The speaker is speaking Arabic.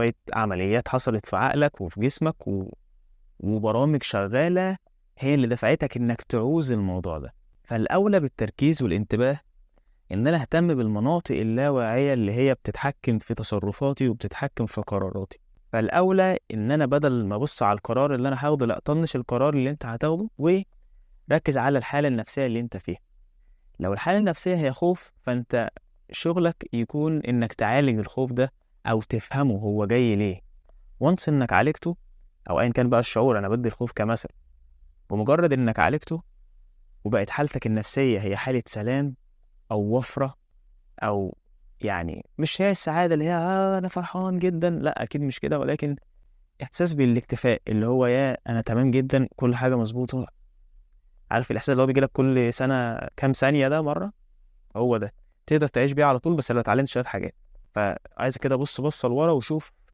شوية عمليات حصلت في عقلك وفي جسمك وبرامج شغالة هي اللي دفعتك إنك تعوز الموضوع ده. فالأولى بالتركيز والانتباه إن أنا أهتم بالمناطق اللاواعية اللي هي بتتحكم في تصرفاتي وبتتحكم في قراراتي. فالأولى إن أنا بدل ما أبص على القرار اللي أنا هاخده، لأ، طنش القرار اللي أنت هتاخده وركز على الحالة النفسية اللي أنت فيها. لو الحالة النفسية هي خوف، فأنت شغلك يكون إنك تعالج الخوف ده أو تفهمه هو جاي ليه. وانس إنك عالجته، أو أيا كان بقى الشعور، أنا بدي الخوف كمثل، بمجرد إنك عالجته وبقت حالتك النفسية هي حالة سلام أو وفرة، أو يعني مش هي السعادة اللي هي أنا فرحان جدا، لا أكيد مش كده، ولكن إحساس بالاكتفاء اللي هو يا أنا تمام جدا كل حاجة مظبوطة. عارف الإحساس اللي هو بيجيلك كل سنة كام ثانية ده مرة؟ هو ده تقدر تعيش بيه على طول، بس لو اتعلمت شوية حاجات. فعايز كده بص بصة لورا وشوف